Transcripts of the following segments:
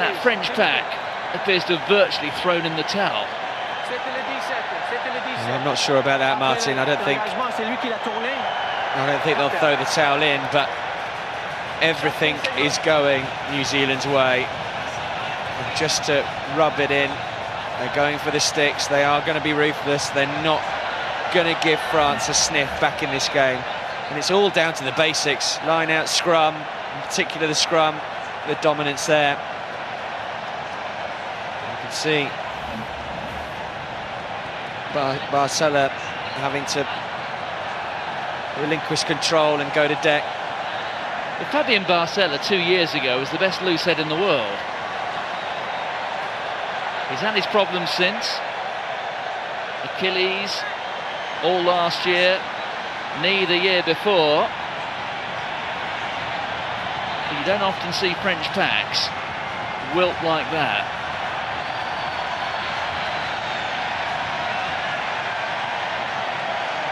that French pack appears to have virtually thrown in the towel. I'm not sure about that, Martin. I don't think they'll throw the towel in, but everything is going New Zealand's way. And just to rub it in, they're going for the sticks. They are going to be ruthless. They're not going to give France a sniff back in this game. And it's all down to the basics. Line out, scrum, in particular the scrum, the dominance there. You can see Barcella having to relinquish control and go to deck. Well, Fabien Barcella 2 years ago was the best loose head in the world. He's had his problems since. Achilles, all last year, knee the year before. But you don't often see French packs wilt like that.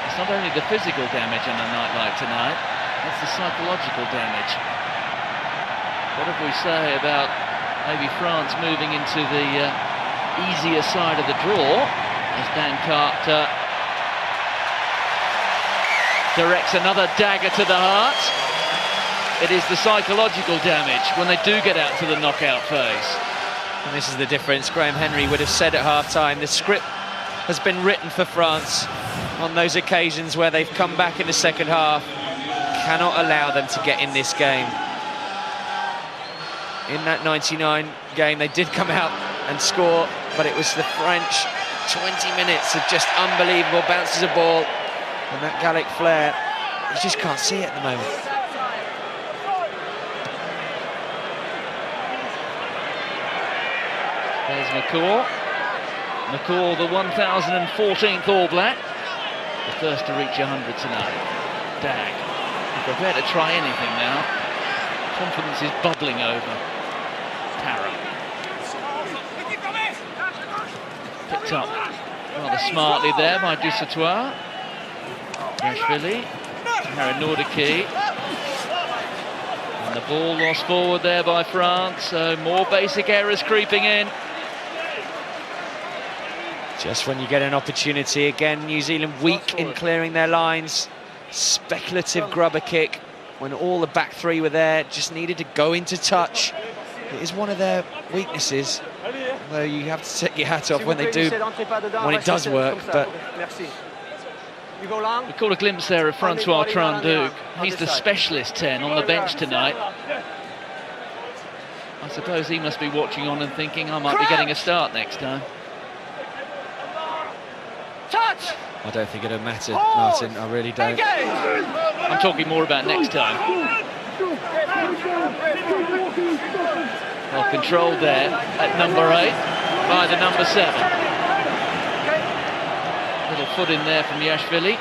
It's not only the physical damage on a night like tonight, it's the psychological damage. What if we say about maybe France moving into the easier side of the draw as Dan Carter directs another dagger to the heart? It is the psychological damage when they do get out to the knockout phase. And this is the difference. Graham Henry would have said at half-time, the script has been written for France on those occasions where they've come back in the second half. Cannot allow them to get in this game. In that 99 game, they did come out and score, but it was the French 20 minutes of just unbelievable bounces of ball. And that Gallic flair, you just can't see it at the moment. There's McCaw. McCaw, the 1014th All Black. The first to reach 100 tonight. Dag, prepared to try anything now. Confidence is bubbling over. Para. Picked up rather smartly there by Dussautoir. Yashvili. Haranordaki. And the ball lost forward there by France. So more basic errors creeping in. Just when you get an opportunity, again, New Zealand weak in clearing their lines. Speculative grubber kick when all the back three were there, just needed to go into touch. It is one of their weaknesses, although you have to take your hat off when they do, when it does work. But we caught a glimpse there of Francois Tranduc. He's the specialist 10 on the bench tonight. I suppose he must be watching on and thinking, I might be getting a start next time. I don't think it'd have mattered, Martin. I really don't. I'm talking more about next time. Well controlled there at number 8 by the number 7. Little foot in there from Yashvili.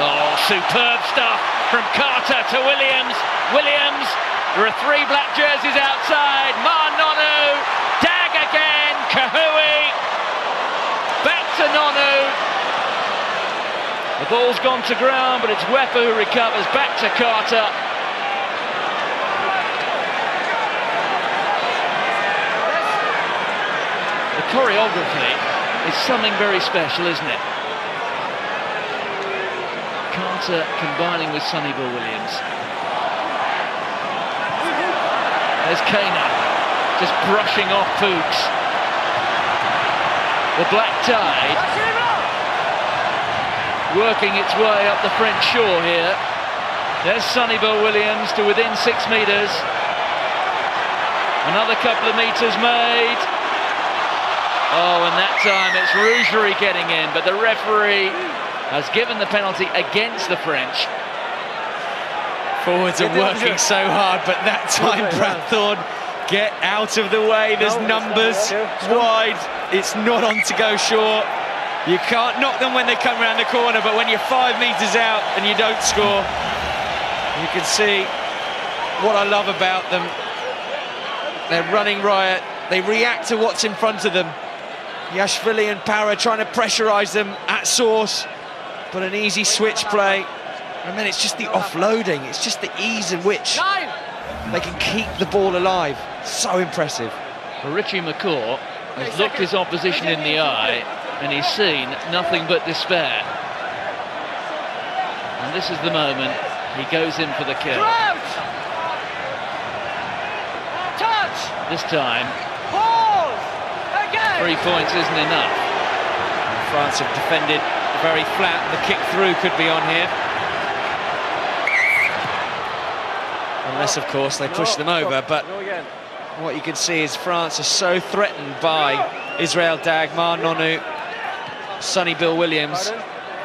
Oh, superb stuff from Carter to Williams. Williams, there are 3 black jerseys outside. Nonu, Dag again, Kahui. Back to Nonu. The ball's gone to ground, but it's Wepa who recovers. Back to Carter. The choreography is something very special, isn't it? Carter combining with Sonny Bill Williams. There's Kana, just brushing off Pooks. The black tide working its way up the French shore here. There's Sonny Bill Williams to within 6 metres. Another couple of metres made. Oh, and that time it's Rougerie getting in, but the referee has given the penalty against the French. Forwards are working so hard, but that time Brad Thorne, get out of the way. There's numbers wide. It's not on to go short. You can't knock them when they come around the corner, but when you're 5 metres out and you don't score, you can see what I love about them. They're running riot. They react to what's in front of them. Yashvili and Para trying to pressurise them at source, but an easy switch play. And then it's just the offloading. It's just the ease in which they can keep the ball alive. So impressive. Well, Richie McCaw has looked his opposition in the eye and he's seen nothing but despair. And this is the moment he goes in for the kill. Touch! This time, Pause! Again! 3 points isn't enough. And France have defended very flat. The kick through could be on here. Unless, of course, they push them over. But what you can see is France are so threatened by Israel Dag, Mar Nonu, Sonny Bill Williams.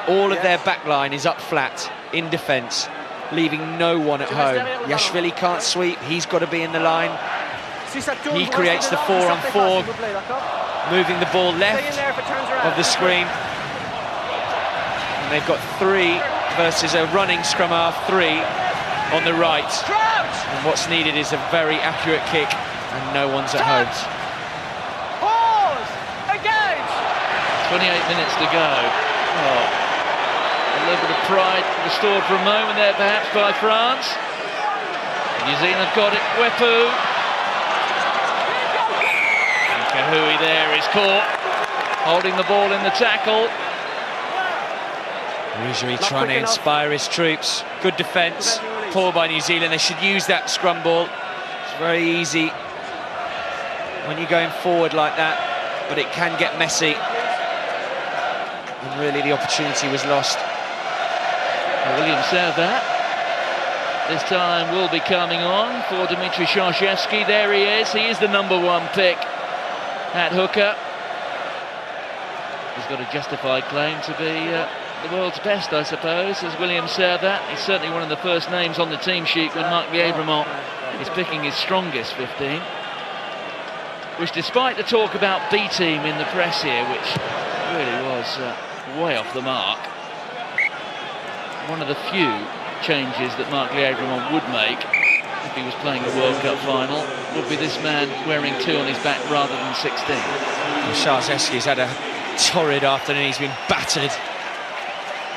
All of their back line is up flat in defence, leaving no one at home. Yashvili can't sweep, he's got to be in the line. He creates the 4-on-4, moving the ball left of the screen. And they've got 3 versus a running scrum half 3 on the right. And what's needed is a very accurate kick, and no one's at home. Pause! Engage! 28 minutes to go. Oh, a little bit of pride restored for a moment there, perhaps, by France. New Zealand got it. Wepu. And Kahui there is caught, holding the ball in the tackle. Usually trying to inspire his troops. Good defence. Poor by New Zealand. They should use that scrum ball. It's very easy when you're going forward like that, but it can get messy. And really the opportunity was lost. Well, William Servat this time will be coming on for Dmitry Sharshevsky. There he is. He is the #1 pick at hooker. He's got a justified claim to be the world's best, I suppose, as William Servat. He's certainly one of the first names on the team sheet when Marc Lièvremont is picking his strongest 15. Which, despite the talk about B team in the press here, which really was way off the mark, one of the few changes that Marc Lièvremont would make if he was playing a World Cup final would be this man wearing 2 on his back rather than 16. Szarzewski's had a torrid afternoon. He's been battered.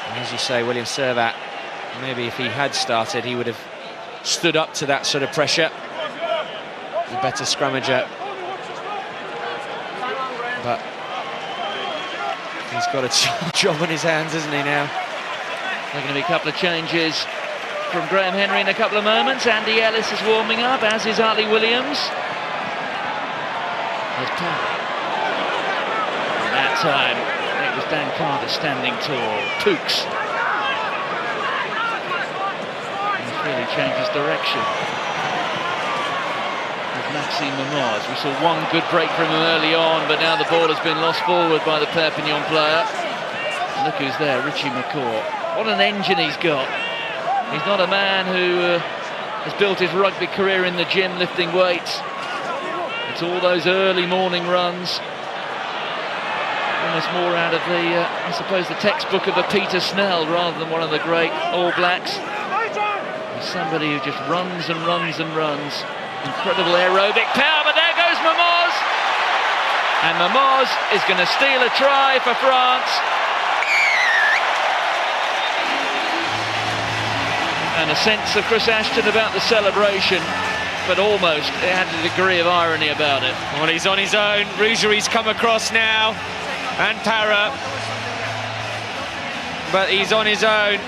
And as you say, William Servat, maybe if he had started, he would have stood up to that sort of pressure. The better scrummager. But he's got a job on his hands, hasn't he, now? There are going to be a couple of changes from Graham Henry in a couple of moments. Andy Ellis is warming up, as is Hartley Williams. There's Power. And that time, it was Dan Carter standing tall. Pooks. He's really changed his direction. With Maxime Mamaz. We saw one good break from him early on, but now the ball has been lost forward by the Perpignan player. And look who's there, Richie McCaw. What an engine he's got. He's not a man who has built his rugby career in the gym lifting weights. It's all those early morning runs. Almost more out of the, I suppose, the textbook of a Peter Snell rather than one of the great All Blacks. He's somebody who just runs and runs and runs. Incredible aerobic power, but there goes Mamaz. And Mamaz is going to steal a try for France. And a sense of Chris Ashton about the celebration, but almost it had a degree of irony about it. Well, he's on his own. Rougery's come across now, and Para. But he's on his own,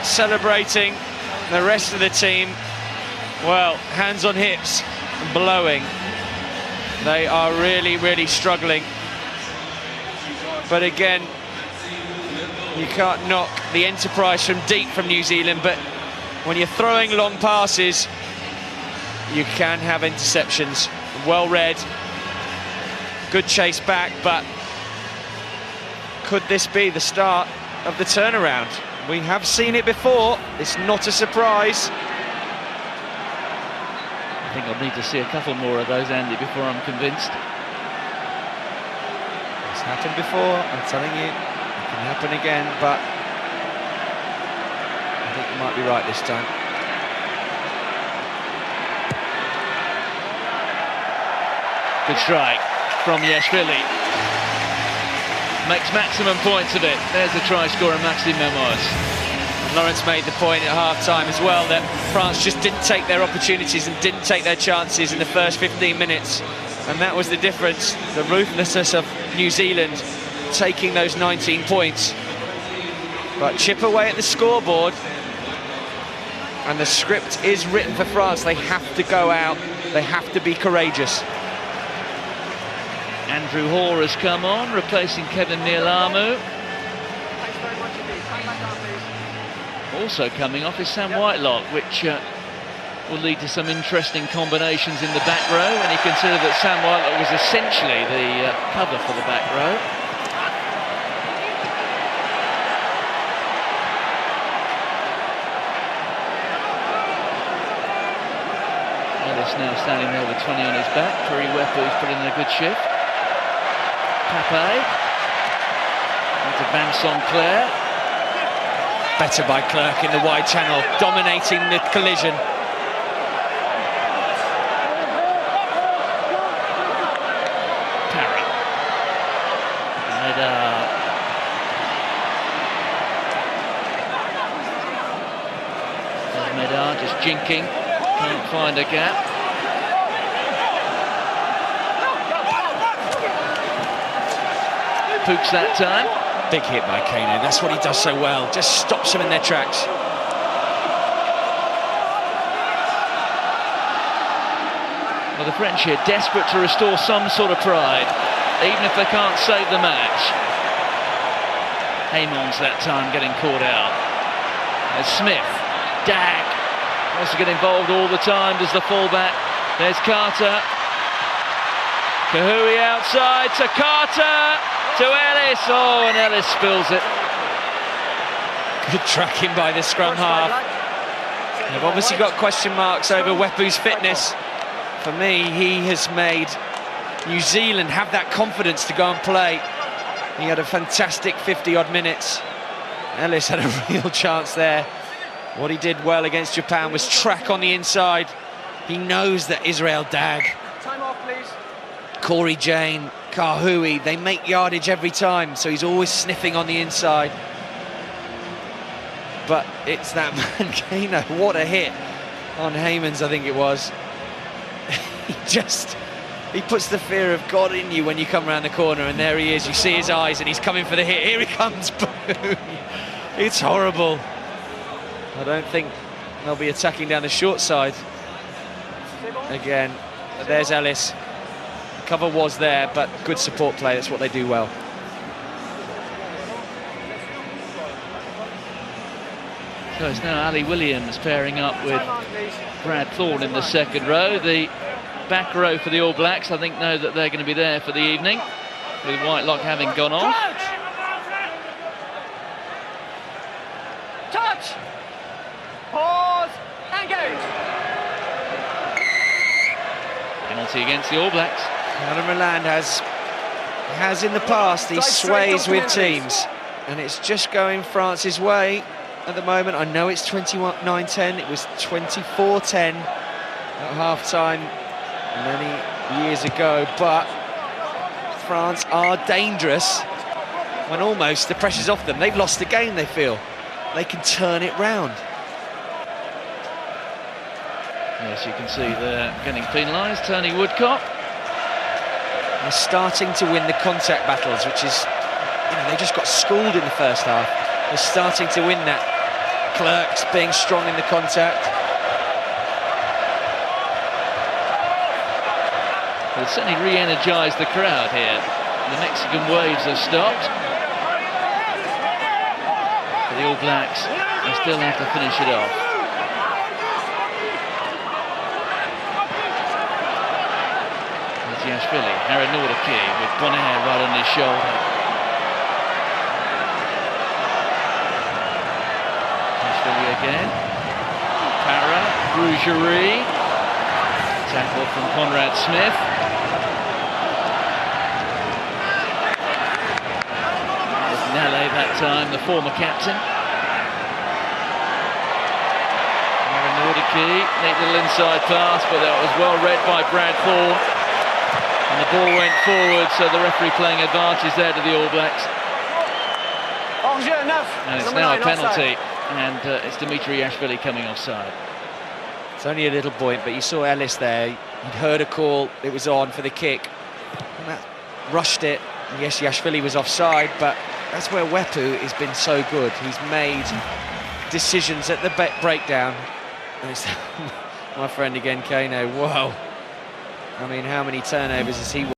celebrating. The rest of the team, well, hands on hips, blowing. They are really, really struggling. But again, you can't knock the enterprise from deep from New Zealand, but when you're throwing long passes, you can have interceptions. Well read, good chase back, but could this be the start of the turnaround? We have seen it before, it's not a surprise. I think I'll need to see a couple more of those, Andy, before I'm convinced. It's happened before, I'm telling you, it can happen again, but I think you might be right this time. Good strike from Yashvili. Makes maximum points of it. There's the try scorer, Maxime Mamaz. Lawrence made the point at half-time as well that France just didn't take their opportunities and didn't take their chances in the first 15 minutes. And that was the difference, the ruthlessness of New Zealand taking those 19 points. But chip away at the scoreboard, and the script is written for France. They have to go out, they have to be courageous. Andrew Hoare has come on, replacing Kevin Nialamu. Also coming off is Sam Whitelock, which will lead to some interesting combinations in the back row when you consider that Sam Whitelock was essentially the cover for the back row. Ellis now standing there with 20 on his back. Curry Wepu's put in a good shift. Pape into Vincent Clare. Better by Clerc in the wide channel, dominating the collision. Parry. Medard. There's Medard just jinking, can't find a gap. Pooks that time. Big hit by Kano, that's what he does so well, just stops them in their tracks. Well, the French here desperate to restore some sort of pride, even if they can't save the match. Haymons that time getting caught out. There's Smith, Dag, wants to get involved all the time, does the fullback. There's Carter. Kahui outside to Carter. To Ellis, oh, and Ellis spills it. Good tracking by the scrum half. They've obviously got question marks over Wepu's fitness. For me, he has made New Zealand have that confidence to go and play. He had a fantastic 50-odd minutes. Ellis had a real chance there. What he did well against Japan was track on the inside. He knows that Israel Dag, Time off, please. Corey Jane, Kahui, they make yardage every time, so he's always sniffing on the inside. But it's that man, Kano, what a hit on Haymons, I think it was. He puts the fear of God in you when you come around the corner, and there he is, you see his eyes, and he's coming for the hit. Here he comes, boom! It's horrible. I don't think they'll be attacking down the short side again. But there's Ellis. Cover was there, but good support play, that's what they do well. So it's now Ali Williams pairing up with Brad Thorne in the second row. The back row for the All Blacks, I think, know that they're going to be there for the evening, with Whitelock having gone off. Touch! Pause! Engage! Penalty against the All Blacks. Adam Roland has in the past, he sways with teams, and it's just going France's way at the moment. I know it's 21-9-10, it was 24-10 at half-time many years ago, but France are dangerous when almost the pressure's off them. They've lost the game, they feel. They can turn it round. Yes, you can see they're getting penalised. Tony Woodcock. They're starting to win the contact battles, which is, they just got schooled in the first half. They're starting to win that. Clerc's being strong in the contact. Well, it's certainly re-energised the crowd here. The Mexican waves have stopped. For the All Blacks, they still have to finish it off. Yashvili, Harry Nordicki with Bonaire right on his shoulder. Yashvili again. Para, Rougerie. Tackle from Conrad Smith. With Nale that time, the former captain. Harry Nordicki, neat little inside pass, but that was well read by Brad Thorne. And the ball went forward, so the referee playing advantage there to the All Blacks. And it's now a penalty. and it's Dimitri Yashvili coming offside. It's only a little point, but you saw Ellis there. He'd heard a call, it was on for the kick. And that rushed it. And yes, Yashvili was offside, but that's where Wepu has been so good. He's made decisions at the breakdown. And it's my friend again, Kano. Whoa. I mean, how many turnovers has he won?